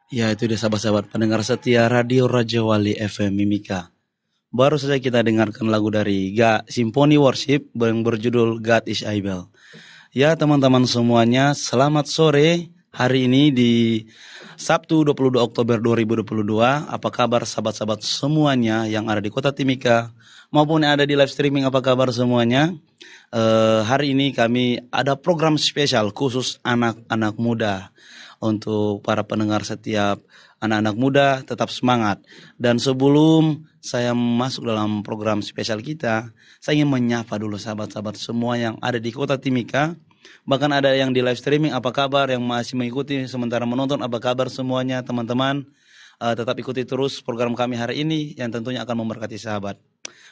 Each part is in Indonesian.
Ya, itu dia sahabat-sahabat pendengar setia Radio Raja Wali FM Mimika. Baru saja kita dengarkan lagu dari Symphony Worship yang berjudul God is Able. Ya, teman-teman semuanya, selamat sore. Hari ini di Sabtu 22 Oktober 2022. Apa kabar sahabat-sahabat semuanya yang ada di Kota Timika maupun yang ada di live streaming? Apa kabar semuanya? Hari ini kami ada program spesial khusus anak-anak muda. Untuk para pendengar setiap anak-anak muda tetap semangat. Dan sebelum saya masuk dalam program spesial kita, saya ingin menyapa dulu sahabat-sahabat semua yang ada di Kota Timika. Bahkan ada yang di live streaming, apa kabar, yang masih mengikuti sementara menonton, apa kabar semuanya teman-teman. Tetap ikuti terus program kami hari ini yang tentunya akan memberkati sahabat.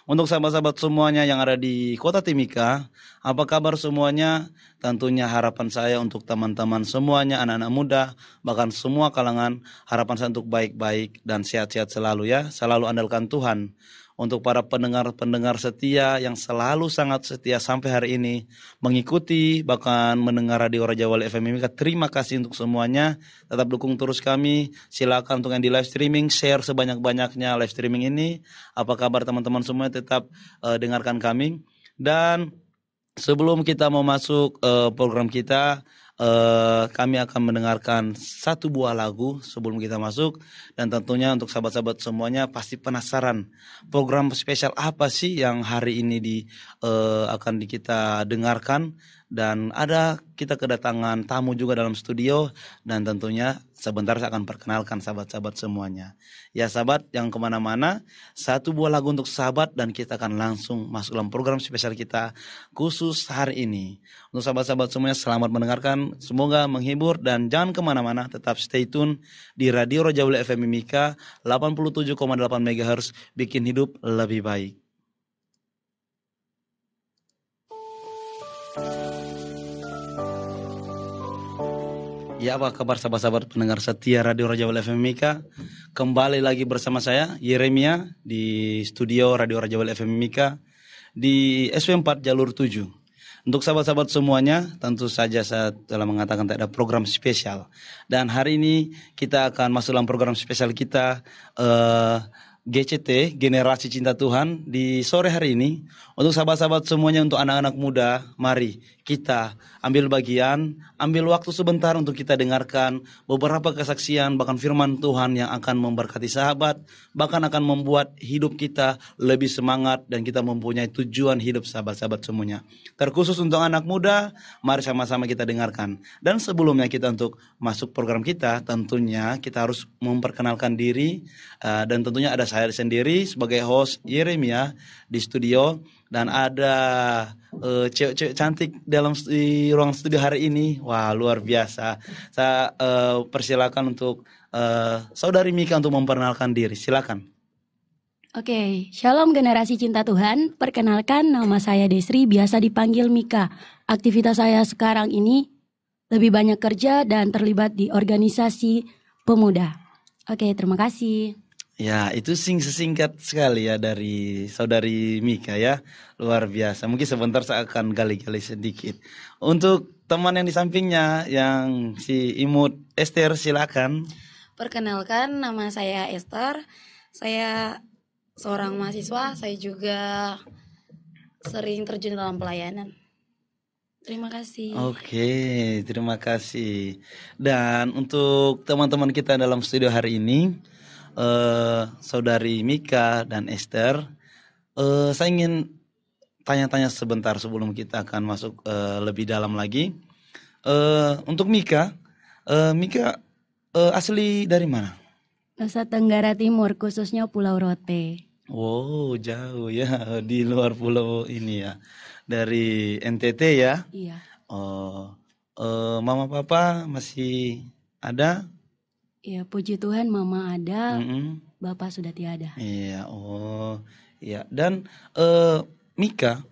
Untuk sahabat-sahabat semuanya yang ada di Kota Timika, apa kabar semuanya? Tentunya harapan saya untuk teman-teman semuanya, anak-anak muda, bahkan semua kalangan, harapan saya untuk baik-baik dan sehat-sehat selalu ya. Selalu andalkan Tuhan. Untuk para pendengar-pendengar setia yang selalu sangat setia sampai hari ini, mengikuti bahkan mendengar Radio Raja Wali FM Mimika, terima kasih untuk semuanya. Tetap dukung terus kami. Silakan untuk yang di live streaming, share sebanyak-banyaknya live streaming ini. Apa kabar teman-teman semua? Tetap dengarkan kami. Dan sebelum kita mau masuk program kita, kami akan mendengarkan satu buah lagu sebelum kita masuk. Dan tentunya untuk sahabat-sahabat semuanya pasti penasaran program spesial apa sih yang hari ini akan kita dengarkan. Dan ada kita kedatangan tamu juga dalam studio. Dan tentunya sebentar saya akan perkenalkan sahabat-sahabat semuanya. Ya sahabat yang kemana-mana, satu buah lagu untuk sahabat dan kita akan langsung masuk dalam program spesial kita khusus hari ini. Untuk sahabat-sahabat semuanya selamat mendengarkan, semoga menghibur dan jangan kemana-mana, tetap stay tune di Radio Raja Wali FM Mimika 87,8 MHz, bikin hidup lebih baik. Ya, apa kabar sahabat-sahabat pendengar setia Radio Raja Wali FM Mimika? Kembali lagi bersama saya Yeremia di studio Radio Raja Wali FM Mimika di SP4 jalur 7. Untuk sahabat-sahabat semuanya, tentu saja saya telah mengatakan tak ada program spesial. Dan hari ini kita akan masuk dalam program spesial kita GCT, Generasi Cinta Tuhan, di sore hari ini. Untuk sahabat-sahabat semuanya, untuk anak-anak muda, mari kita ambil bagian, ambil waktu sebentar untuk kita dengarkan beberapa kesaksian, bahkan firman Tuhan yang akan memberkati sahabat, bahkan akan membuat hidup kita lebih semangat dan kita mempunyai tujuan hidup sahabat-sahabat semuanya. Terkhusus untuk anak muda, mari sama-sama kita dengarkan. Dan sebelumnya kita untuk masuk program kita, tentunya kita harus memperkenalkan diri, dan tentunya ada saya sendiri sebagai host Yeremia di studio. Dan ada cewek-cewek cantik di ruang studio hari ini. Wah, luar biasa. Saya persilakan untuk saudari Mika untuk memperkenalkan diri. Silakan. Oke, Shalom Generasi Cinta Tuhan. Perkenalkan, nama saya Desri, biasa dipanggil Mika. Aktivitas saya sekarang ini lebih banyak kerja dan terlibat di organisasi pemuda. Oke, terima kasih. Ya, itu sesingkat sekali ya dari saudari Mika ya. Luar biasa. Mungkin sebentar saya akan gali-gali sedikit. Untuk teman yang di sampingnya, yang si Imut Esther, silakan. Perkenalkan, nama saya Esther. Saya seorang mahasiswa. Saya juga sering terjun dalam pelayanan. Terima kasih. Oke, terima kasih. Dan untuk teman-teman kita dalam studio hari ini, saudari Mika dan Esther, saya ingin tanya-tanya sebentar sebelum kita akan masuk lebih dalam lagi. Untuk Mika, asli dari mana? Nusa Tenggara Timur, khususnya Pulau Rote. Wow, jauh ya, di luar pulau ini ya, dari NTT ya? Iya. Oh, mama papa masih ada? Ya, puji Tuhan mama ada, bapak sudah tiada. Iya, oh, iya. Dan Mika,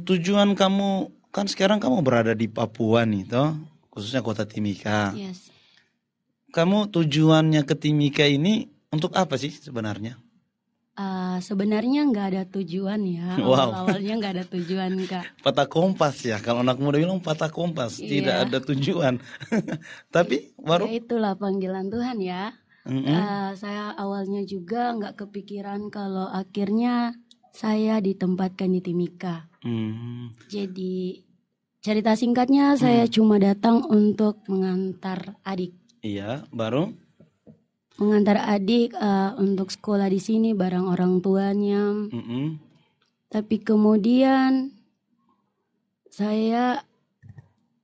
tujuan kamu kan sekarang kamu berada di Papua nih, toh, khususnya Kota Timika. Yes. Kamu tujuannya ke Timika ini untuk apa sih sebenarnya? Sebenarnya nggak ada tujuan ya. Wow. Awal-awalnya nggak ada tujuan, Kak. Patah kompas ya. Kalau anak muda bilang patah kompas, tidak Iya. ada tujuan. Tapi Ya baru itulah panggilan Tuhan ya. Mm-mm. Saya awalnya juga nggak kepikiran kalau akhirnya saya ditempatkan di Timika. Hmm. Jadi cerita singkatnya saya cuma datang untuk mengantar adik. Iya, baru Mengantar adik untuk sekolah di sini bareng orang tuanya. Mm-mm. Tapi kemudian saya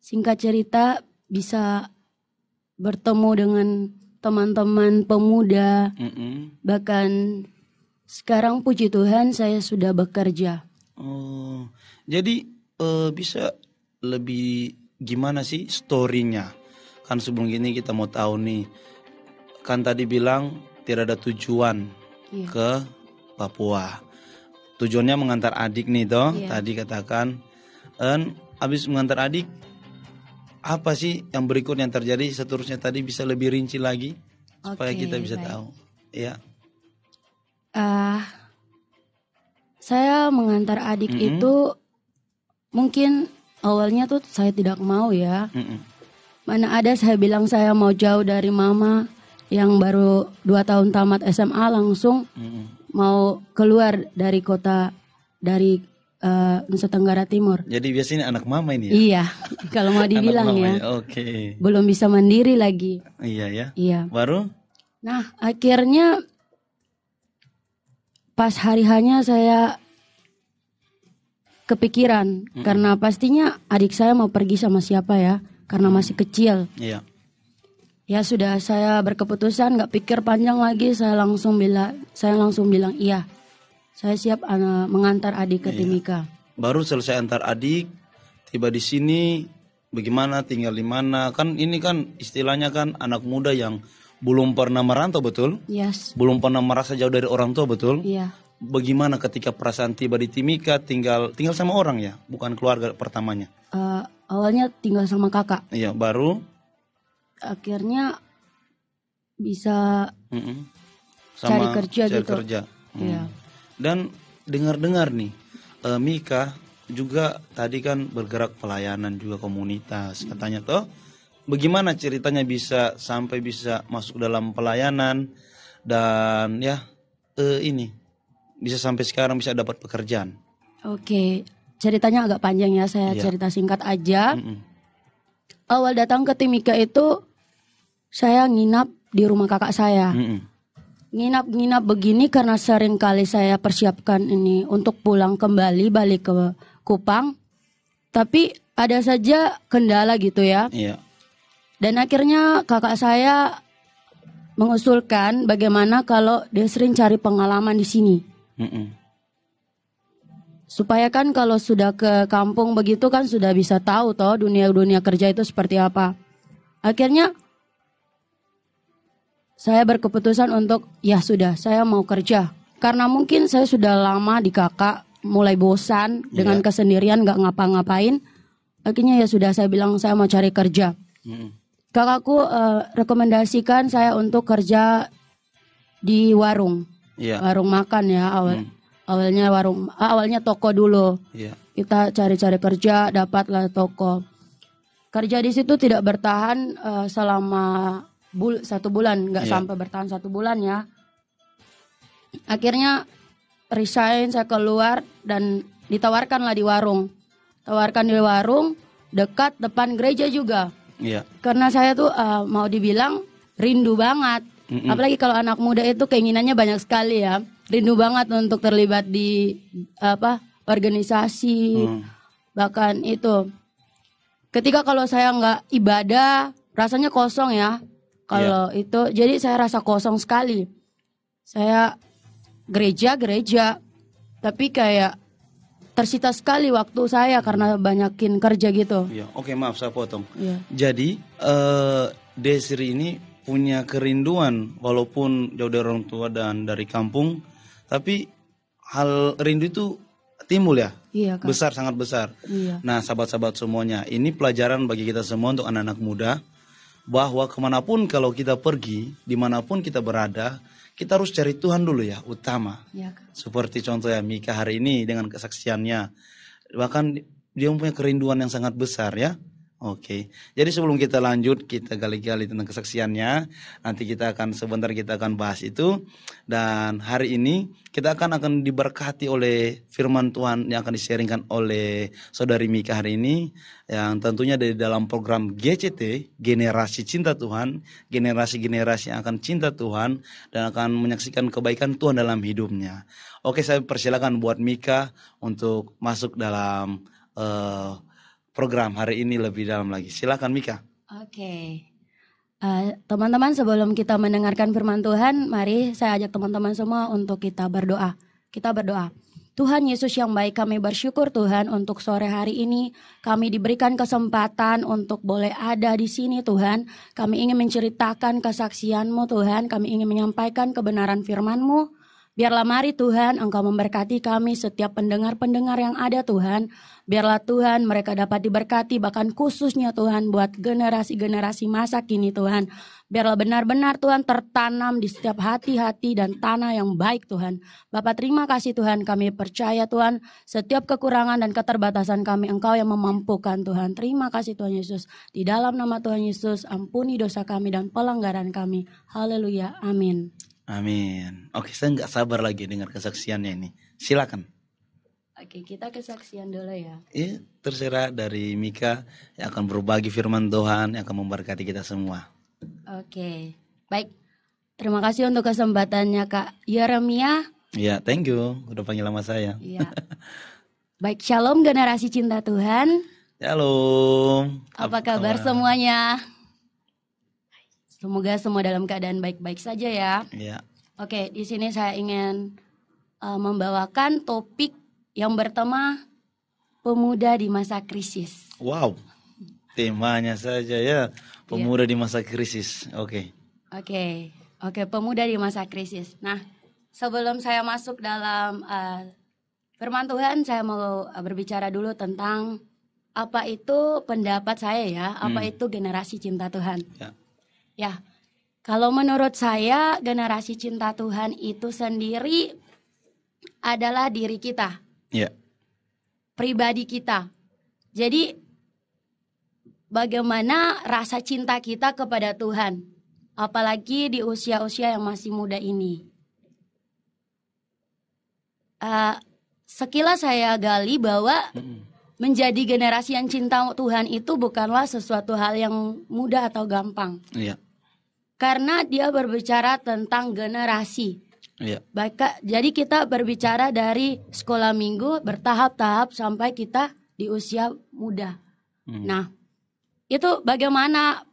singkat cerita bisa bertemu dengan teman-teman pemuda. Mm-mm. Bahkan sekarang puji Tuhan saya sudah bekerja. Oh, jadi bisa lebih gimana sih story-nya? Kan sebelum gini kita mau tahu nih, kan tadi bilang tidak ada tujuan Iya. ke Papua. Tujuannya mengantar adik nih toh, Iya. tadi katakan. Dan habis mengantar adik, apa sih yang berikut yang terjadi? Seterusnya tadi bisa lebih rinci lagi supaya Oke, kita bisa baik. tahu. Ya. Saya mengantar adik itu mungkin awalnya tuh saya tidak mau ya. Mm-mm. Mana ada saya bilang saya mau jauh dari mama yang baru 2 tahun tamat SMA langsung Mm-mm. mau keluar dari kota dari Nusa Tenggara Timur. Jadi biasanya anak mama ini ya. Iya, kalau mau Anak dibilang mama ya. Oke. Belum bisa mandiri lagi. Iya ya. Iya. Baru? Nah, akhirnya pas hari hanya saya kepikiran karena pastinya adik saya mau pergi sama siapa ya, karena masih kecil. Iya. Ya sudah, saya berkeputusan nggak pikir panjang lagi, saya langsung bilang iya. Saya siap mengantar adik ke Timika. Baru selesai antar adik, tiba di sini, bagaimana tinggal di mana? Kan ini kan istilahnya kan anak muda yang belum pernah merantau, betul? Yes. Belum pernah merasa jauh dari orang tua, betul? Iya. Bagaimana ketika perasaan tiba di Timika, tinggal sama orang ya, bukan keluarga pertamanya? Awalnya tinggal sama kakak. Iya, baru Akhirnya bisa mm-mm, cari kerja cari gitu. kerja. Iya. Dan dengar-dengar nih, Mika juga tadi kan bergerak pelayanan juga komunitas katanya toh. Bagaimana ceritanya bisa sampai bisa masuk dalam pelayanan dan ya ini bisa sampai sekarang bisa dapat pekerjaan? Oke, ceritanya agak panjang ya, saya Iya. cerita singkat aja. Mm-mm. Awal datang ke Timika itu saya nginap di rumah kakak saya. Mm-mm. Nginap begini karena sering kali saya persiapkan ini untuk pulang kembali balik ke Kupang. Tapi ada saja kendala gitu ya. Iya. Dan akhirnya kakak saya mengusulkan bagaimana kalau Desrin cari pengalaman di sini. Mm-mm. Supaya kan kalau sudah ke kampung begitu kan sudah bisa tahu toh dunia kerja itu seperti apa. Akhirnya saya berkeputusan untuk ya sudah saya mau kerja. Karena mungkin saya sudah lama di kakak, mulai bosan dengan kesendirian gak ngapa-ngapain. Akhirnya ya sudah saya bilang saya mau cari kerja. Mm-mm. Kakakku rekomendasikan saya untuk kerja di warung. Iya. Warung makan ya awalnya toko dulu. Iya. Kita cari-cari kerja, dapatlah toko. Kerja di situ tidak bertahan selama 1 bulan, nggak Iya. sampai bertahan 1 bulan ya. Akhirnya resign, saya keluar dan ditawarkanlah di warung. Tawarkan di warung dekat depan gereja juga. Iya. Karena saya tuh mau dibilang rindu banget. Mm-mm. Apalagi kalau anak muda itu keinginannya banyak sekali ya. Rindu banget untuk terlibat di organisasi. Bahkan itu. Ketika kalau saya nggak ibadah, rasanya kosong ya. Kalau itu, jadi saya rasa kosong sekali. Saya gereja, tapi kayak tersita sekali waktu saya karena banyakin kerja gitu. Iya. Oke, maaf saya potong. Iya. Jadi Desri ini punya kerinduan walaupun jauh dari orang tua dan dari kampung, tapi hal rindu itu timbul ya, Iya, Kak. besar, sangat besar. Iya. Nah, sahabat-sahabat semuanya, ini pelajaran bagi kita semua untuk anak-anak muda bahwa kemanapun kalau kita pergi, dimanapun kita berada, kita harus cari Tuhan dulu ya, utama. Ya, Kak. Seperti contohnya Mika hari ini dengan kesaksiannya, bahkan dia mempunyai kerinduan yang sangat besar ya. Oke, jadi sebelum kita lanjut, kita gali-gali tentang kesaksiannya. Nanti sebentar kita akan bahas itu. Dan hari ini kita akan diberkati oleh firman Tuhan yang akan disaringkan oleh saudari Mika hari ini, yang tentunya dari dalam program GCT, Generasi Cinta Tuhan, generasi-generasi yang akan cinta Tuhan dan akan menyaksikan kebaikan Tuhan dalam hidupnya. Oke, saya persilakan buat Mika untuk masuk dalam program hari ini lebih dalam lagi. Silakan Mika. Oke. Teman-teman, sebelum kita mendengarkan firman Tuhan, mari saya ajak teman-teman semua untuk kita berdoa. Kita berdoa. Tuhan Yesus yang baik, kami bersyukur Tuhan untuk sore hari ini kami diberikan kesempatan untuk boleh ada di sini Tuhan. Kami ingin menceritakan kesaksian-Mu Tuhan, kami ingin menyampaikan kebenaran firman-Mu. Biarlah mari Tuhan Engkau memberkati kami setiap pendengar-pendengar yang ada Tuhan. Biarlah Tuhan mereka dapat diberkati bahkan khususnya Tuhan buat generasi-generasi masa kini Tuhan. Biarlah benar-benar Tuhan tertanam di setiap hati-hati dan tanah yang baik Tuhan. Bapak terima kasih Tuhan, kami percaya Tuhan setiap kekurangan dan keterbatasan kami Engkau yang memampukan Tuhan. Terima kasih Tuhan Yesus. Di dalam nama Tuhan Yesus ampuni dosa kami dan pelanggaran kami. Haleluya, amin. Amin. Oke, saya nggak sabar lagi dengar kesaksiannya ini. Silakan. Oke, kita kesaksian dulu ya. Iya, terserah dari Mika yang akan berbagi firman Tuhan yang akan memberkati kita semua. Oke, baik. Terima kasih untuk kesempatannya Kak Yeremia. Iya, thank you. Udah panggil nama saya. Iya. Baik, shalom generasi cinta Tuhan. Shalom. Apa kabar semuanya? Semoga semua dalam keadaan baik-baik saja ya. Iya. Oke, di sini saya ingin membawakan topik yang bertema pemuda di masa krisis. Wow. Temanya saja ya, pemuda di masa krisis. Oke. Oke, pemuda di masa krisis. Nah, sebelum saya masuk dalam firman Tuhan, saya mau berbicara dulu tentang apa itu pendapat saya ya, apa itu generasi cinta Tuhan. Ya, kalau menurut saya generasi cinta Tuhan itu sendiri adalah diri kita, pribadi kita. Jadi bagaimana rasa cinta kita kepada Tuhan, apalagi di usia-usia yang masih muda ini. Sekilas saya gali bahwa menjadi generasi yang cinta Tuhan itu bukanlah sesuatu hal yang mudah atau gampang. Iya. Karena dia berbicara tentang generasi. Iya. Jadi kita berbicara dari sekolah minggu bertahap-tahap sampai kita di usia muda. Nah, itu bagaimana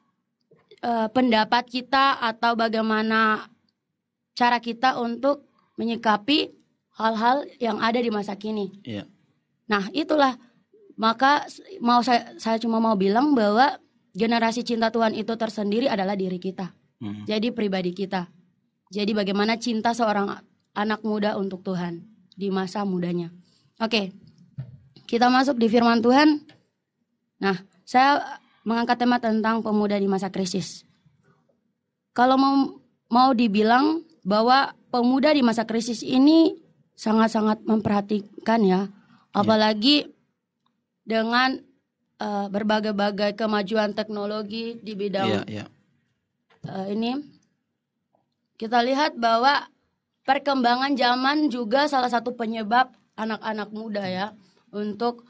pendapat kita atau bagaimana cara kita untuk menyikapi hal-hal yang ada di masa kini. Iya. Nah, itulah maka saya cuma mau bilang bahwa generasi cinta Tuhan itu tersendiri adalah diri kita. Jadi pribadi kita. Jadi bagaimana cinta seorang anak muda untuk Tuhan di masa mudanya. Oke, kita masuk di firman Tuhan. Nah, saya mengangkat tema tentang pemuda di masa krisis. Kalau mau dibilang bahwa pemuda di masa krisis ini sangat-sangat memperhatikan ya. Apalagi dengan berbagai-bagai kemajuan teknologi di bidang ini, kita lihat bahwa perkembangan zaman juga salah satu penyebab anak-anak muda ya untuk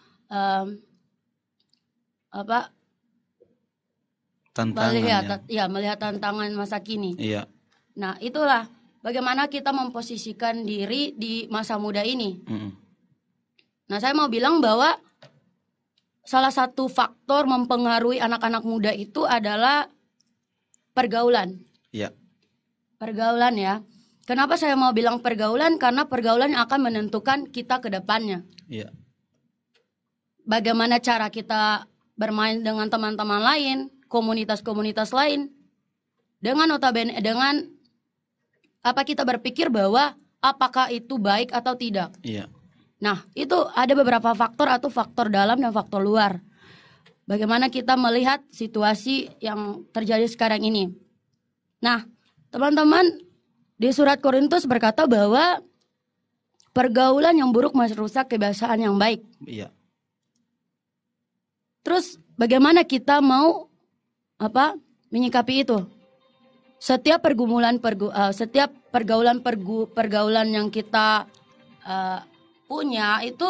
melihat tantangan masa kini. Iya. Nah, itulah bagaimana kita memposisikan diri di masa muda ini. Nah, saya mau bilang bahwa salah satu faktor mempengaruhi anak-anak muda itu adalah pergaulan. Iya. Pergaulan ya. Kenapa saya mau bilang pergaulan? Karena pergaulan yang akan menentukan kita ke depannya. Iya. Bagaimana cara kita bermain dengan teman-teman lain, komunitas-komunitas lain. Dengan apa kita berpikir bahwa apakah itu baik atau tidak. Iya. Nah, itu ada beberapa faktor atau faktor dalam dan faktor luar. bagaimana kita melihat situasi yang terjadi sekarang ini. Nah, teman-teman, di surat Korintus berkata bahwa pergaulan yang buruk merusak kebiasaan yang baik. Iya. Terus bagaimana kita mau menyikapi itu? Setiap pergaulan yang kita punya itu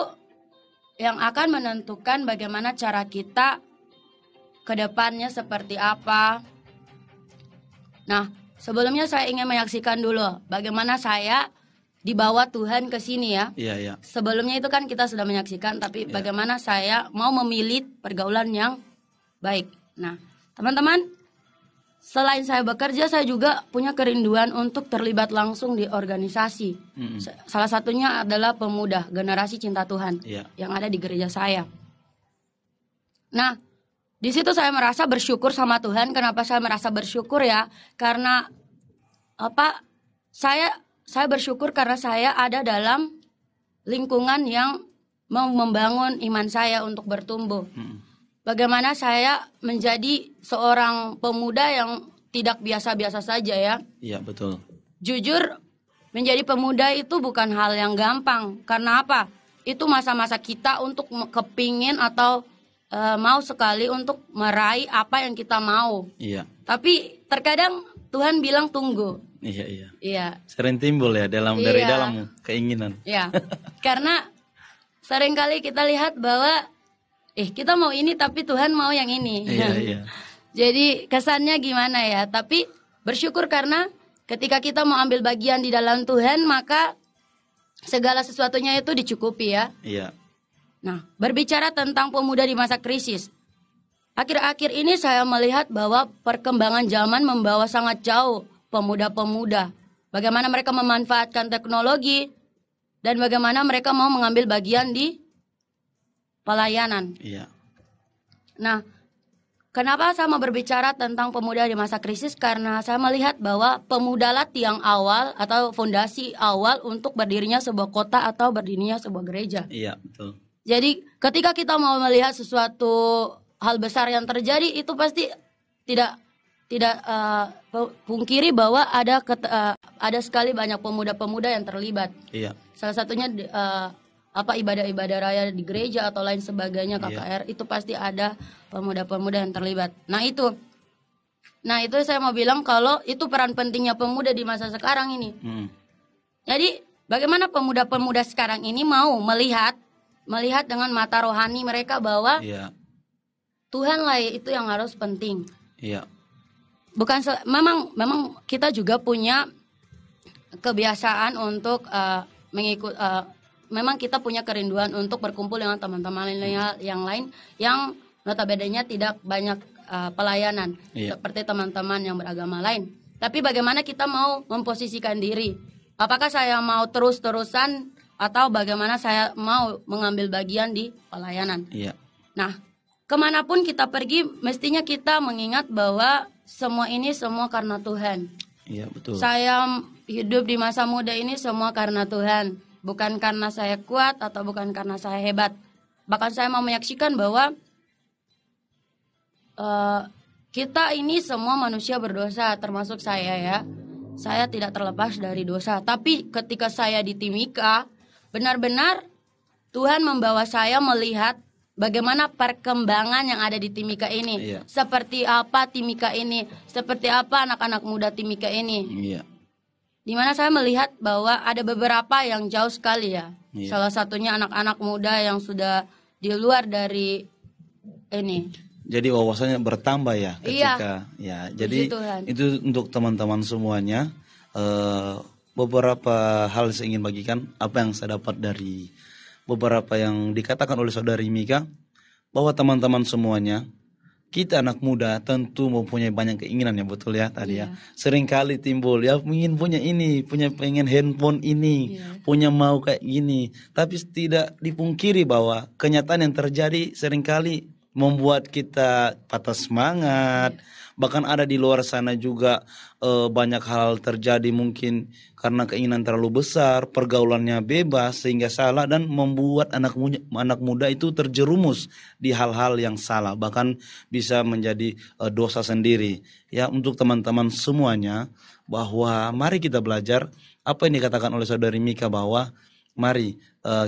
yang akan menentukan bagaimana cara kita ke depannya seperti apa. Nah, sebelumnya saya ingin menyaksikan dulu bagaimana saya dibawa Tuhan ke sini ya. Iya, iya. Sebelumnya itu kan kita sudah menyaksikan, tapi Iya. bagaimana saya mau memilih pergaulan yang baik. Nah, teman-teman, selain saya bekerja, saya juga punya kerinduan untuk terlibat langsung di organisasi. Salah satunya adalah pemuda, generasi cinta Tuhan, yang ada di gereja saya. Nah, di situ saya merasa bersyukur sama Tuhan. Kenapa saya merasa bersyukur ya? Karena saya bersyukur karena saya ada dalam lingkungan yang mau membangun iman saya untuk bertumbuh. Bagaimana saya menjadi seorang pemuda yang tidak biasa-biasa saja ya. Iya, betul. Jujur, menjadi pemuda itu bukan hal yang gampang. Karena apa? Itu masa-masa kita untuk kepingin atau mau sekali untuk meraih apa yang kita mau. Iya. Tapi terkadang Tuhan bilang tunggu. Iya. Sering timbul ya dari dalam keinginan. Iya. Karena seringkali kita lihat bahwa kita mau ini tapi Tuhan mau yang ini. Iya. Jadi kesannya gimana ya? Tapi bersyukur karena ketika kita mau ambil bagian di dalam Tuhan, maka segala sesuatunya itu dicukupi ya. Iya. Nah, berbicara tentang pemuda di masa krisis. Akhir-akhir ini saya melihat bahwa perkembangan zaman membawa sangat jauh pemuda-pemuda. Bagaimana mereka memanfaatkan teknologi dan bagaimana mereka mau mengambil bagian di pelayanan. Iya. Nah, kenapa saya mau berbicara tentang pemuda di masa krisis? Karena saya melihat bahwa pemudalah tiang awal atau fondasi awal untuk berdirinya sebuah kota atau berdirinya sebuah gereja. Iya, betul. Jadi ketika kita mau melihat sesuatu hal besar yang terjadi, itu pasti tidak pungkiri bahwa ada sekali banyak pemuda-pemuda yang terlibat. Iya. Salah satunya ibadah-ibadah raya di gereja atau lain sebagainya, KKR, itu pasti ada pemuda-pemuda yang terlibat. Nah itu saya mau bilang kalau itu peran pentingnya pemuda di masa sekarang ini. Jadi bagaimana pemuda-pemuda sekarang ini mau melihat dengan mata rohani mereka bahwa Tuhanlah itu yang harus penting. Iya. Bukan memang kita juga punya kebiasaan untuk mengikut. Memang kita punya kerinduan untuk berkumpul dengan teman-teman yang lain yang notabene-nya tidak banyak pelayanan seperti teman-teman yang beragama lain. Tapi bagaimana kita mau memposisikan diri? Apakah saya mau terus-terusan atau bagaimana saya mau mengambil bagian di pelayanan? Iya. Nah, kemanapun kita pergi, mestinya kita mengingat bahwa semua ini semua karena Tuhan. Iya, betul. Saya hidup di masa muda ini semua karena Tuhan. Bukan karena saya kuat atau bukan karena saya hebat. Bahkan saya mau menyaksikan bahwa kita ini semua manusia berdosa, termasuk saya ya. Saya tidak terlepas dari dosa. Tapi ketika saya di Timika, benar-benar Tuhan membawa saya melihat bagaimana perkembangan yang ada di Timika ini. Iya. Seperti apa Timika ini, seperti apa anak-anak muda Timika ini. Iya. Dimana saya melihat bahwa ada beberapa yang jauh sekali ya. Iya. Salah satunya anak-anak muda yang sudah di luar dari ini. Jadi wawasannya bertambah ya ketika jadi itu untuk teman-teman semuanya. Beberapa hal saya ingin bagikan apa yang saya dapat dari beberapa yang dikatakan oleh saudari Mika, bahwa teman-teman semuanya, kita anak muda tentu mempunyai banyak keinginan ya, betul ya tadi ya. Seringkali timbul ya ingin punya ini, pengen handphone ini, punya mau kayak gini. Tapi tidak dipungkiri bahwa kenyataan yang terjadi seringkali membuat kita patah semangat. Bahkan ada di luar sana juga banyak hal terjadi mungkin karena keinginan terlalu besar, pergaulannya bebas sehingga salah dan membuat anak muda itu terjerumus di hal-hal yang salah, bahkan bisa menjadi dosa sendiri. Ya, untuk teman-teman semuanya, bahwa mari kita belajar apa yang dikatakan oleh saudari Mika, bahwa mari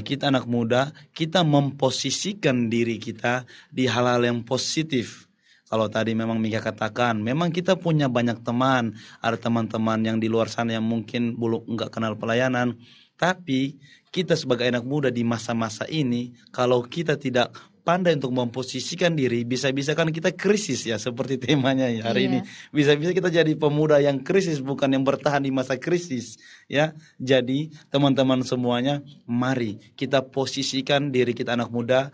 kita anak muda, kita memposisikan diri kita di hal-hal yang positif. Kalau tadi memang Mika katakan, memang kita punya banyak teman, ada teman-teman yang di luar sana yang mungkin belum nggak kenal pelayanan, tapi kita sebagai anak muda di masa-masa ini, kalau kita tidak pandai untuk memposisikan diri, bisa-bisa kan kita krisis ya, seperti temanya ya hari ini. Bisa-bisa kita jadi pemuda yang krisis, bukan yang bertahan di masa krisis ya. Jadi teman-teman semuanya, mari kita posisikan diri kita anak muda.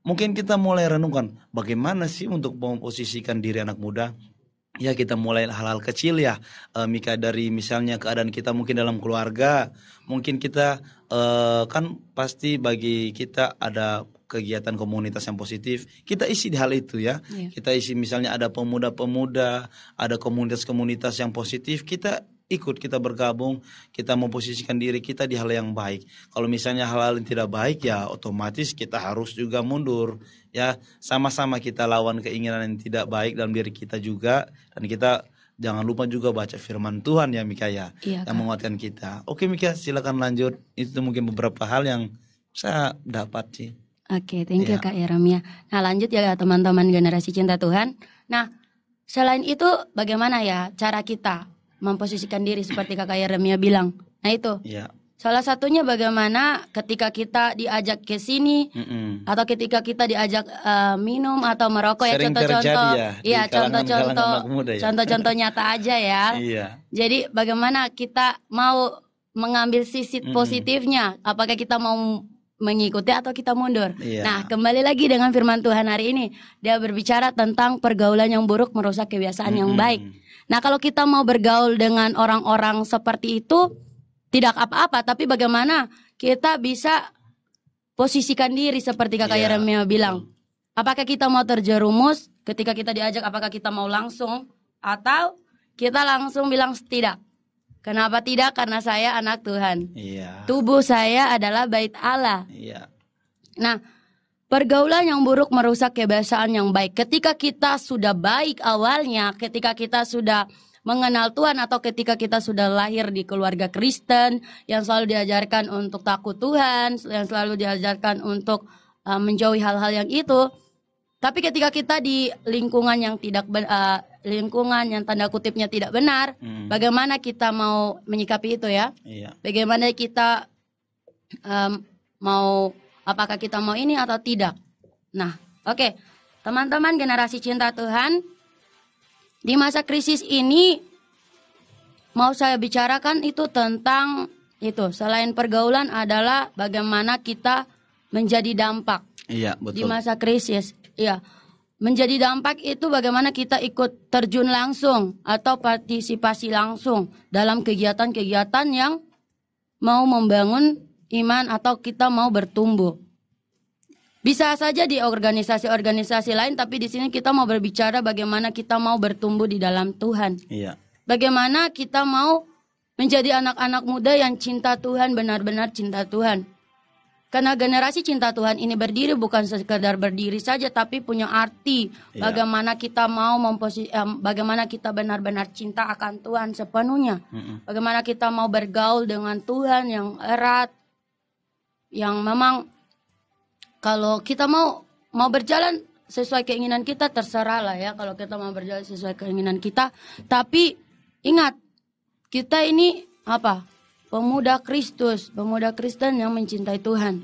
Mungkin kita mulai renungkan bagaimana sih untuk memposisikan diri anak muda. Ya, kita mulai hal-hal kecil ya, Mika, dari misalnya keadaan kita mungkin dalam keluarga. Mungkin kita kan pasti bagi kita ada kegiatan komunitas yang positif, kita isi di hal itu ya. Kita isi misalnya ada pemuda-pemuda, ada komunitas-komunitas yang positif, kita ikut, kita bergabung, kita memposisikan diri kita di hal yang baik. Kalau misalnya hal-hal yang tidak baik ya otomatis kita harus juga mundur ya. Sama-sama kita lawan keinginan yang tidak baik dalam diri kita juga, dan kita jangan lupa juga baca firman Tuhan ya Mika ya, yang menguatkan kita. Oke Mika, silakan lanjut. Itu mungkin beberapa hal yang saya dapat sih. Oke, thank you Kak Yeremia. Nah, lanjut ya teman-teman generasi cinta Tuhan. Nah, selain itu bagaimana ya cara kita memposisikan diri seperti Kakak Yeremia bilang? Nah itu, salah satunya bagaimana ketika kita diajak ke sini, atau ketika kita diajak minum atau merokok. Sering ya, contoh-contoh ya, contoh-contoh nyata aja ya. Jadi bagaimana kita mau mengambil sisi positifnya, apakah kita mau mengikuti atau kita mundur. Nah, kembali lagi dengan firman Tuhan hari ini, dia berbicara tentang pergaulan yang buruk merusak kebiasaan yang baik. Nah, kalau kita mau bergaul dengan orang-orang seperti itu, tidak apa-apa, tapi bagaimana kita bisa posisikan diri seperti Kakak Yeremia bilang. Apakah kita mau terjerumus ketika kita diajak, apakah kita mau langsung, atau kita langsung bilang tidak. Kenapa tidak? Karena saya anak Tuhan. Tubuh saya adalah bait Allah. Nah, pergaulan yang buruk merusak kebiasaan yang baik. Ketika kita sudah baik awalnya, ketika kita sudah mengenal Tuhan, atau ketika kita sudah lahir di keluarga Kristen yang selalu diajarkan untuk takut Tuhan, yang selalu diajarkan untuk menjauhi hal-hal yang itu. Tapi ketika kita di lingkungan yang lingkungan yang tanda kutipnya tidak benar, bagaimana kita mau menyikapi itu ya? Bagaimana kita apakah kita mau ini atau tidak? Nah, oke. Teman-teman generasi cinta Tuhan, di masa krisis ini mau saya bicarakan itu tentang itu. Selain pergaulan adalah bagaimana kita menjadi dampak. Betul. Di masa krisis. Menjadi dampak itu bagaimana kita ikut terjun langsung atau partisipasi langsung dalam kegiatan-kegiatan yang mau membangun iman atau kita mau bertumbuh. Bisa saja di organisasi-organisasi lain, tapi di sini kita mau berbicara bagaimana kita mau bertumbuh di dalam Tuhan. Bagaimana kita mau menjadi anak-anak muda yang cinta Tuhan, benar-benar cinta Tuhan. Karena generasi cinta Tuhan ini berdiri bukan sekedar berdiri saja, tapi punya arti. Bagaimana kita mau bagaimana kita benar-benar cinta akan Tuhan sepenuhnya. Bagaimana kita mau bergaul dengan Tuhan yang erat, yang memang kalau kita mau berjalan sesuai keinginan kita, terserah lah ya kalau kita mau berjalan sesuai keinginan kita. Tapi ingat, kita ini pemuda Kristus, pemuda Kristen yang mencintai Tuhan.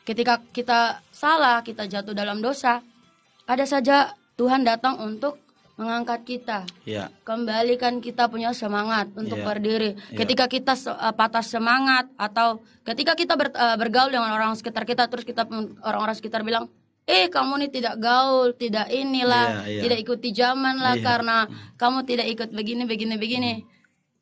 Ketika kita salah, kita jatuh dalam dosa, ada saja Tuhan datang untuk mengangkat kita, kembalikan kita punya semangat untuk berdiri. Ketika kita patah semangat, atau ketika kita bergaul dengan orang sekitar kita, terus orang-orang sekitar bilang, kamu ini tidak gaul, tidak inilah, tidak ikuti zaman lah, karena kamu tidak ikut begini.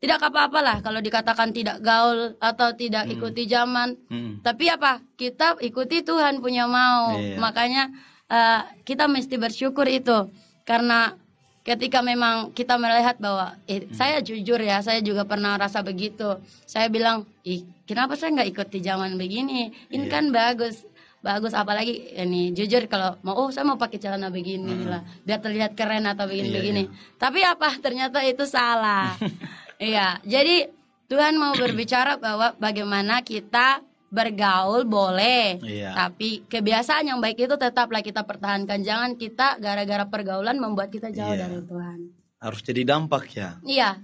Tidak apa-apalah kalau dikatakan tidak gaul atau tidak ikuti zaman. Tapi kita ikuti Tuhan punya mau. Makanya kita mesti bersyukur itu, karena ketika memang kita melihat bahwa saya jujur ya, saya juga pernah rasa begitu. Saya bilang, kenapa saya nggak ikut di zaman begini? Ini kan bagus, apalagi ini jujur kalau saya mau pakai celana begini lah, biar terlihat keren atau begini. Tapi apa ternyata itu salah. Iya, jadi Tuhan mau berbicara bahwa bagaimana kita bergaul boleh, tapi kebiasaan yang baik itu tetaplah kita pertahankan. Jangan kita gara-gara pergaulan membuat kita jauh dari Tuhan. Harus jadi dampak ya. Iya.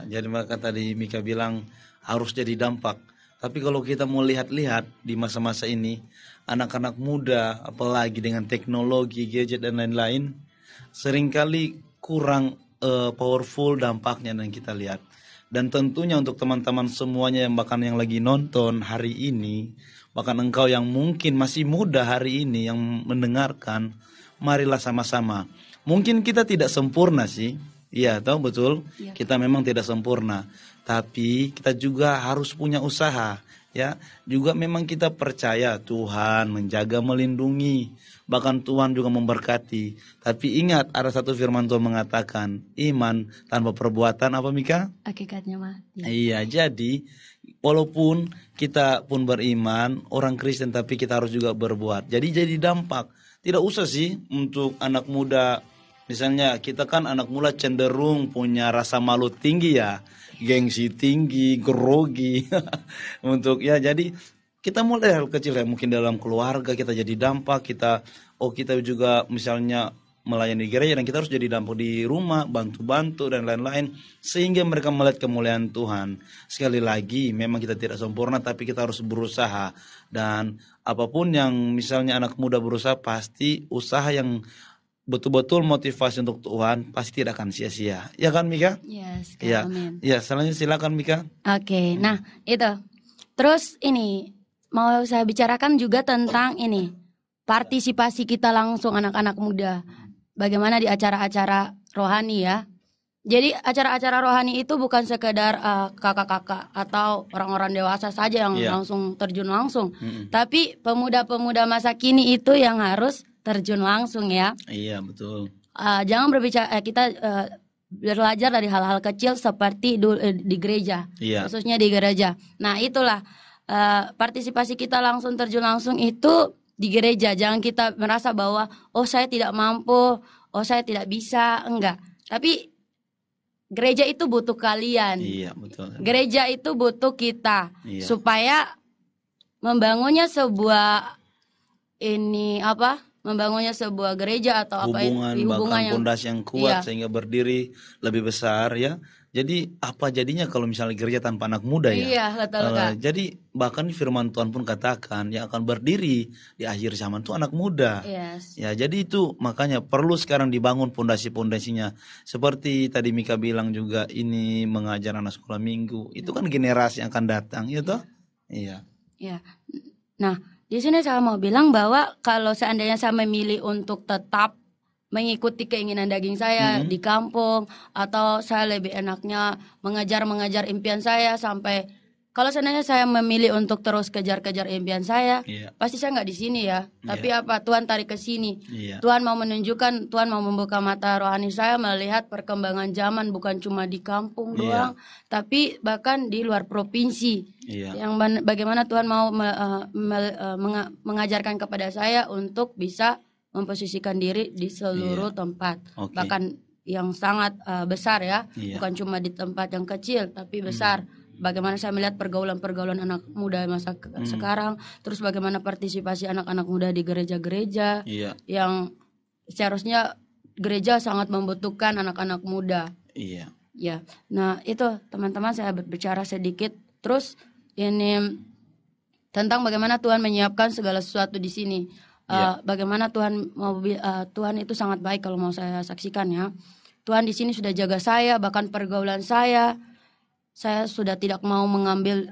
Jadi maka tadi Mika bilang harus jadi dampak. Tapi kalau kita mau lihat-lihat di masa-masa ini, anak-anak muda apalagi dengan teknologi, gadget dan lain-lain, seringkali kurang powerful dampaknya yang kita lihat. Dan tentunya untuk teman-teman semuanya yang bahkan yang lagi nonton hari ini, bahkan engkau yang mungkin masih muda hari ini yang mendengarkan, marilah sama-sama. Mungkin kita tidak sempurna sih, iya tahu betul, kita memang tidak sempurna, tapi kita juga harus punya usaha, ya. Juga memang kita percaya Tuhan menjaga, melindungi, bahkan Tuhan juga memberkati. Tapi ingat, ada satu firman Tuhan mengatakan, iman tanpa perbuatan apa Mika? Hakikatnya mati. Iya, jadi walaupun kita pun beriman, orang Kristen, tapi kita harus juga berbuat. Jadi dampak. Tidak usah sih untuk anak muda. Misalnya kita kan anak muda cenderung punya rasa malu tinggi ya, gengsi tinggi, grogi. Untuk jadi kita mulai hal kecil ya, mungkin dalam keluarga kita jadi dampak, kita juga misalnya melayani gereja dan kita harus jadi dampak di rumah, bantu-bantu dan lain-lain, sehingga mereka melihat kemuliaan Tuhan. Sekali lagi memang kita tidak sempurna, tapi kita harus berusaha, dan apapun yang misalnya anak muda berusaha, pasti usaha yang betul-betul motivasi untuk Tuhan pasti tidak akan sia-sia. Ya kan Mika? Yes, amin. Ya, selanjutnya silakan Mika. Oke, nah itu. Terus ini mau saya bicarakan juga tentang ini, partisipasi kita langsung anak-anak muda. Bagaimana di acara-acara rohani ya. Jadi acara-acara rohani itu bukan sekedar kakak-kakak atau orang-orang dewasa saja yang langsung terjun langsung. Tapi pemuda-pemuda masa kini itu yang harus terjun langsung ya. Iya, betul. Jangan berbicara, kita belajar dari hal-hal kecil seperti di gereja, khususnya di gereja. Nah itulah partisipasi kita langsung terjun langsung itu di gereja. Jangan kita merasa bahwa saya tidak mampu, saya tidak bisa, enggak. Tapi gereja itu butuh kalian. Iya, betul. Gereja itu butuh kita supaya membangunnya sebuah membangunnya sebuah gereja atau hubungan bahkan pondasi yang kuat sehingga berdiri lebih besar ya. Jadi apa jadinya kalau misalnya gereja tanpa anak muda ya? Iya, betul Kak. Jadi bahkan firman Tuhan pun katakan yang akan berdiri di akhir zaman itu anak muda. Yes. Ya, jadi itu makanya perlu sekarang dibangun pondasi-pondasinya. Seperti tadi Mika bilang juga, ini mengajar anak sekolah minggu. Itu kan generasi yang akan datang, ya toh? Iya. Iya. Nah, di sini saya mau bilang bahwa kalau seandainya saya memilih untuk tetap mengikuti keinginan daging saya di kampung, atau saya lebih enaknya mengejar impian saya sampai, kalau seandainya saya memilih untuk terus kejar impian saya, pasti saya nggak di sini ya. Tapi apa, Tuhan tarik ke sini. Tuhan mau menunjukkan, Tuhan mau membuka mata rohani saya melihat perkembangan zaman, bukan cuma di kampung doang, tapi bahkan di luar provinsi. Yang bagaimana Tuhan mau mengajarkan kepada saya untuk bisa memposisikan diri di seluruh tempat, bahkan yang sangat besar ya, bukan cuma di tempat yang kecil tapi besar. Bagaimana saya melihat pergaulan anak muda masa sekarang, terus bagaimana partisipasi anak-anak muda di gereja-gereja yang seharusnya gereja sangat membutuhkan anak-anak muda. Ya, nah itu teman-teman saya berbicara sedikit. Terus ini tentang bagaimana Tuhan menyiapkan segala sesuatu di sini. Bagaimana Tuhan Tuhan itu sangat baik kalau mau saya saksikan ya. Tuhan di sini sudah jaga saya, bahkan pergaulan saya sudah tidak mau mengambil,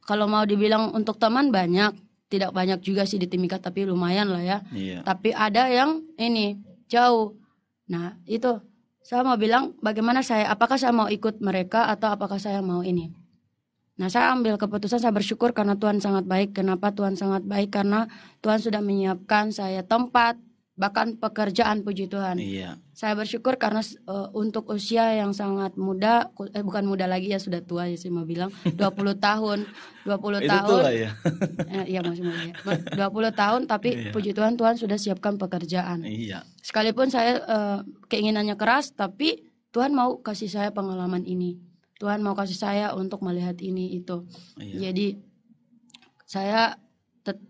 kalau mau dibilang untuk teman banyak, tidak banyak juga sih di Timika, tapi lumayan lah ya. Tapi ada yang ini jauh. Nah itu saya mau bilang bagaimana apakah saya mau ikut mereka atau apakah saya mau ini. Nah saya ambil keputusan, saya bersyukur karena Tuhan sangat baik. Kenapa Tuhan sangat baik? Karena Tuhan sudah menyiapkan saya tempat bahkan pekerjaan, puji Tuhan. Iya. Saya bersyukur karena untuk usia yang sangat muda, bukan muda lagi ya, sudah tua ya saya mau bilang, 20 tahun. 20 Itu tahun. tua ya. Iya masih muda ya. 20 tahun tapi Iya. puji Tuhan, Tuhan sudah siapkan pekerjaan. Iya. Sekalipun saya keinginannya keras, tapi Tuhan mau kasih saya pengalaman ini. Tuhan mau kasih saya untuk melihat ini itu. Iya. Jadi saya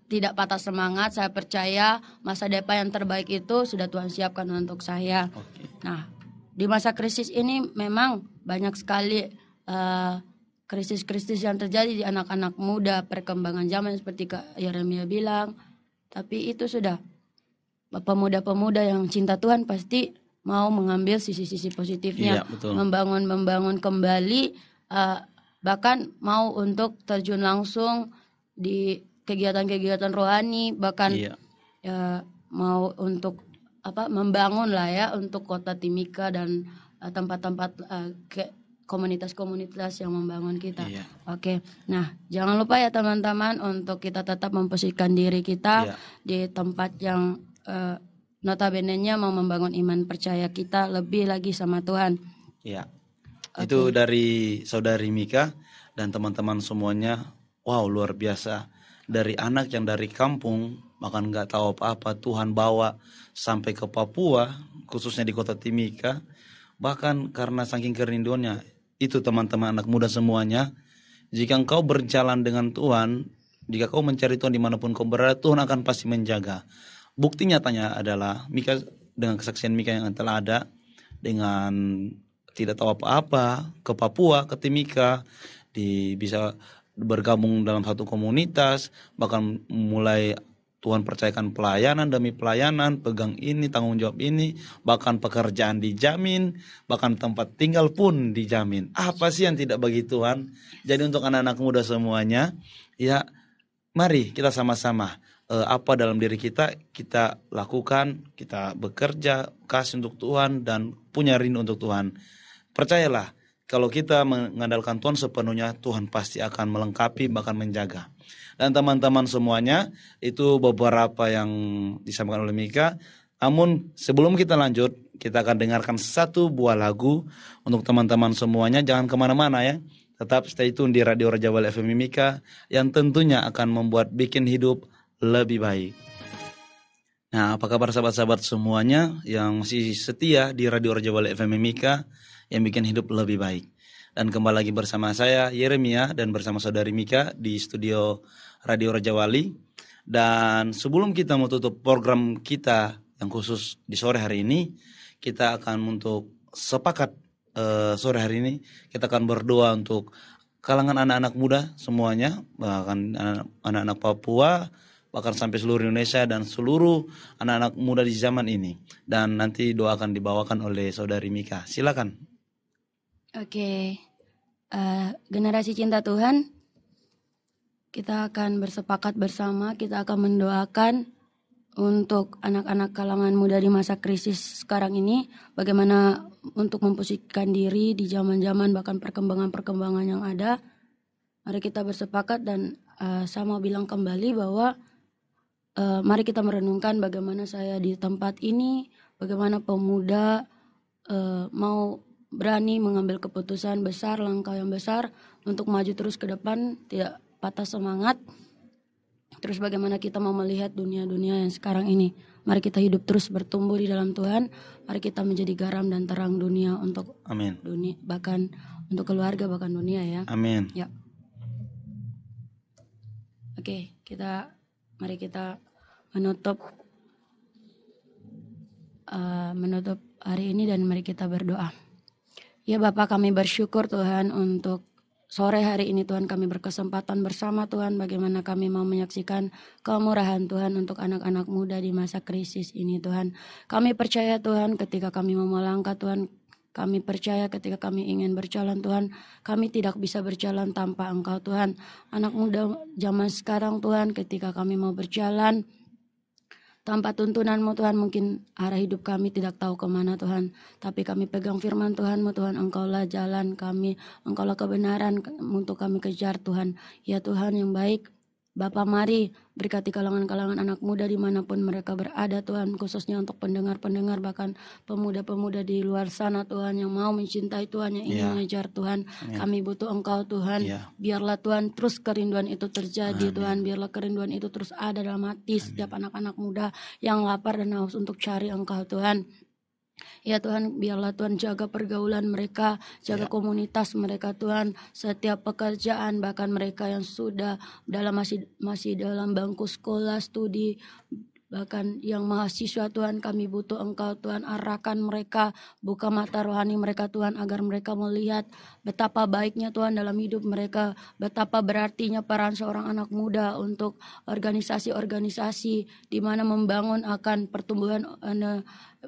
tidak patah semangat. Saya percaya masa depan yang terbaik itu sudah Tuhan siapkan untuk saya. Oke. Nah, di masa krisis ini memang banyak sekali krisis-krisis yang terjadi di anak-anak muda, perkembangan zaman seperti Kak Yeremia bilang. Tapi itu sudah, pemuda-pemuda yang cinta Tuhan pasti mau mengambil sisi-sisi positifnya. Iya, betul. Membangun kembali, bahkan mau untuk terjun langsung di kegiatan-kegiatan rohani, bahkan Iya. mau untuk membangun lah ya untuk kota Timika dan tempat-tempat komunitas-komunitas yang membangun kita. Iya. Oke. Nah, jangan lupa ya teman-teman untuk kita tetap memposisikan diri kita Iya. di tempat yang notabene-nya mau membangun iman percaya kita lebih lagi sama Tuhan. Iya. Oke. Itu dari Saudari Mika dan teman-teman semuanya. Wow, luar biasa. Dari anak yang dari kampung, bahkan nggak tahu apa-apa, Tuhan bawa sampai ke Papua, khususnya di kota Timika. Bahkan karena saking kerinduannya, itu teman-teman anak muda semuanya, jika engkau berjalan dengan Tuhan, jika kau mencari Tuhan dimanapun kau berada, Tuhan akan pasti menjaga. Bukti nyatanya adalah Mika, dengan kesaksian Mika yang telah ada, dengan tidak tahu apa-apa, ke Papua, ke Timika, bisa bergabung dalam satu komunitas, bahkan mulai Tuhan percayakan pelayanan demi pelayanan, pegang ini, tanggung jawab ini, bahkan pekerjaan dijamin, bahkan tempat tinggal pun dijamin. Apa sih yang tidak bagi Tuhan? Jadi untuk anak-anak muda semuanya, ya mari kita sama-sama apa dalam diri kita lakukan, kita bekerja, kasih untuk Tuhan dan punya rindu untuk Tuhan. Percayalah, kalau kita mengandalkan Tuhan sepenuhnya, Tuhan pasti akan melengkapi bahkan menjaga. Dan teman-teman semuanya, itu beberapa yang disampaikan oleh Mika. Namun sebelum kita lanjut, kita akan dengarkan satu buah lagu untuk teman-teman semuanya. Jangan kemana-mana ya, tetap stay tune di Radio Raja Wali FM Mimika, yang tentunya akan membuat bikin hidup lebih baik. Nah, apa kabar sahabat-sahabat semuanya yang masih setia di Radio Raja Wali FM Mimika, yang bikin hidup lebih baik. Dan kembali lagi bersama saya Yeremia dan bersama Saudari Mika di studio Radio Raja Wali. Dan sebelum kita menutup program kita yang khusus di sore hari ini, kita akan untuk sepakat sore hari ini kita akan berdoa untuk kalangan anak-anak muda semuanya, bahkan anak-anak Papua, bahkan sampai seluruh Indonesia dan seluruh anak-anak muda di zaman ini. Dan nanti doa akan dibawakan oleh Saudari Mika. Silakan. Oke, generasi cinta Tuhan, kita akan bersepakat bersama, kita akan mendoakan untuk anak-anak kalangan muda di masa krisis sekarang ini, bagaimana untuk memposisikan diri di zaman-zaman bahkan perkembangan-perkembangan yang ada. Mari kita bersepakat dan saya mau bilang kembali bahwa mari kita merenungkan bagaimana saya di tempat ini, bagaimana pemuda mau berani mengambil keputusan besar, langkah yang besar untuk maju terus ke depan, tidak patah semangat. Terus bagaimana kita mau melihat dunia-dunia yang sekarang ini. Mari kita hidup terus bertumbuh di dalam Tuhan. Mari kita menjadi garam dan terang dunia untuk Amin. dunia, bahkan untuk keluarga, bahkan dunia ya. Amin. Ya. Oke, mari kita menutup hari ini dan mari kita berdoa. Ya Bapa, kami bersyukur Tuhan untuk sore hari ini Tuhan, kami berkesempatan bersama Tuhan bagaimana kami mau menyaksikan kemurahan Tuhan untuk anak-anak muda di masa krisis ini Tuhan. Kami percaya Tuhan ketika kami mau melangkah Tuhan, kami percaya ketika kami ingin berjalan Tuhan, kami tidak bisa berjalan tanpa Engkau Tuhan. Anak muda zaman sekarang Tuhan, ketika kami mau berjalan tanpa tuntunan-Mu Tuhan, mungkin arah hidup kami tidak tahu kemana Tuhan. Tapi kami pegang firman Tuhan-Mu Tuhan, Engkaulah jalan kami, Engkaulah kebenaran untuk kami kejar Tuhan. Ya Tuhan yang baik, Bapa mari berkati kalangan-kalangan anak muda dimanapun mereka berada Tuhan, khususnya untuk pendengar-pendengar bahkan pemuda-pemuda di luar sana Tuhan yang mau mencintai Tuhan, yang ingin Ya. mengejar Tuhan. Amin. Kami butuh Engkau Tuhan. Ya. Biarlah Tuhan terus kerinduan itu terjadi Amin. Tuhan. Biarlah kerinduan itu terus ada dalam hati setiap anak-anak muda yang lapar dan haus untuk cari Engkau Tuhan. Ya Tuhan, biarlah Tuhan jaga pergaulan mereka, jaga komunitas mereka Tuhan, setiap pekerjaan, bahkan mereka yang sudah masih dalam bangku sekolah, studi, bahkan yang mahasiswa Tuhan, kami butuh Engkau Tuhan, arahkan mereka, buka mata rohani mereka Tuhan, agar mereka melihat betapa baiknya Tuhan dalam hidup mereka, betapa berartinya peran seorang anak muda untuk organisasi-organisasi di mana membangun akan pertumbuhan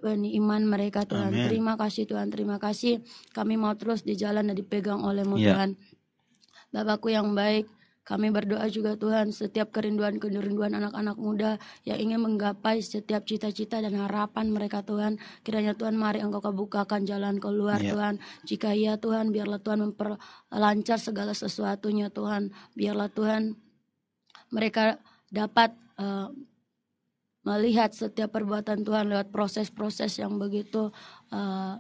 iman mereka Tuhan. Amin. Terima kasih Tuhan, terima kasih. Kami mau terus di jalan dan dipegang oleh-Mu Ya. Tuhan. Bapakku yang baik, kami berdoa juga Tuhan setiap kerinduan anak-anak muda yang ingin menggapai setiap cita-cita dan harapan mereka Tuhan. Kiranya Tuhan mari Engkau bukakan jalan keluar Ya. Tuhan. Jika iya Tuhan, biarlah Tuhan memperlancar segala sesuatunya Tuhan. Biarlah Tuhan mereka dapat melihat setiap perbuatan Tuhan lewat proses-proses yang begitu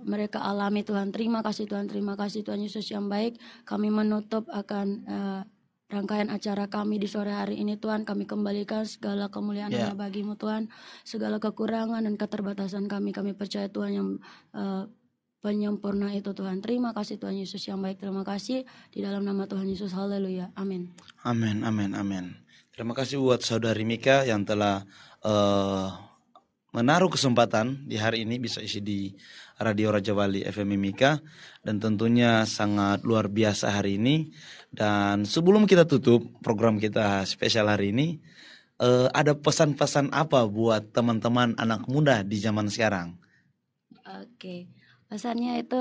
mereka alami Tuhan. Terima kasih Tuhan, terima kasih Tuhan Yesus yang baik. Kami menutup akan rangkaian acara kami di sore hari ini Tuhan. Kami kembalikan segala kemuliaan Ya. hanya bagi-Mu Tuhan. Segala kekurangan dan keterbatasan kami percaya Tuhan yang penyempurna itu Tuhan. Terima kasih Tuhan Yesus yang baik. Terima kasih di dalam nama Tuhan Yesus. Haleluya. Amin. Amin, amin, amin. Terima kasih buat saudari Mika yang telah menaruh kesempatan di hari ini bisa isi di Radio Raja Wali FM Mimika, dan tentunya sangat luar biasa hari ini. Dan sebelum kita tutup program kita spesial hari ini, ada pesan-pesan apa buat teman-teman anak muda di zaman sekarang? Oke, pesannya itu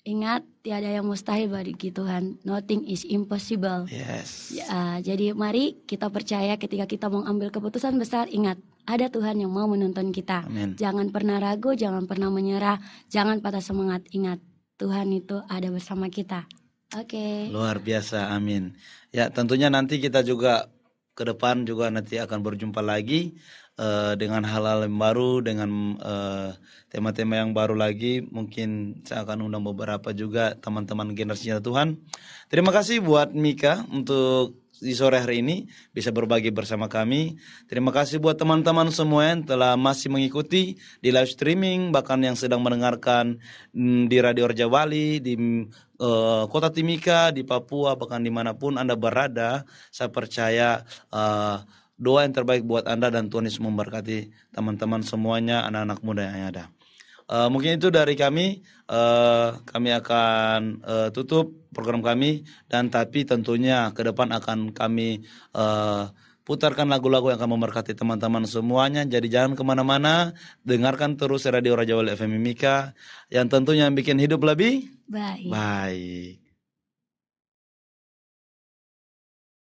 ingat tiada yang mustahil bagi Tuhan. Nothing is impossible. Yes. Ya, jadi mari kita percaya ketika kita mau ambil keputusan besar, ingat ada Tuhan yang mau menuntun kita. Amin. Jangan pernah ragu, jangan pernah menyerah, jangan patah semangat. Ingat Tuhan itu ada bersama kita. Oke. Luar biasa, amin. Ya, tentunya nanti kita juga ke depan juga nanti akan berjumpa lagi dengan hal-hal yang baru, dengan tema-tema yang baru lagi. Mungkin saya akan undang beberapa juga teman-teman generasi Tuhan. Terima kasih buat Mika untuk di sore hari ini bisa berbagi bersama kami. Terima kasih buat teman-teman semua yang telah masih mengikuti di live streaming, bahkan yang sedang mendengarkan di Radio Raja Wali, di Kota Timika, di Papua, bahkan dimanapun Anda berada. Saya percaya doa yang terbaik buat Anda dan Tuhan Yesus memberkati teman-teman semuanya, anak-anak muda yang ada. Mungkin itu dari kami. Kami akan tutup program kami, dan tapi tentunya ke depan akan kami putarkan lagu-lagu yang akan memberkati teman-teman semuanya. Jadi jangan kemana-mana, dengarkan terus Radio Raja Wali FM Mimika, yang tentunya bikin hidup lebih Baik. baik.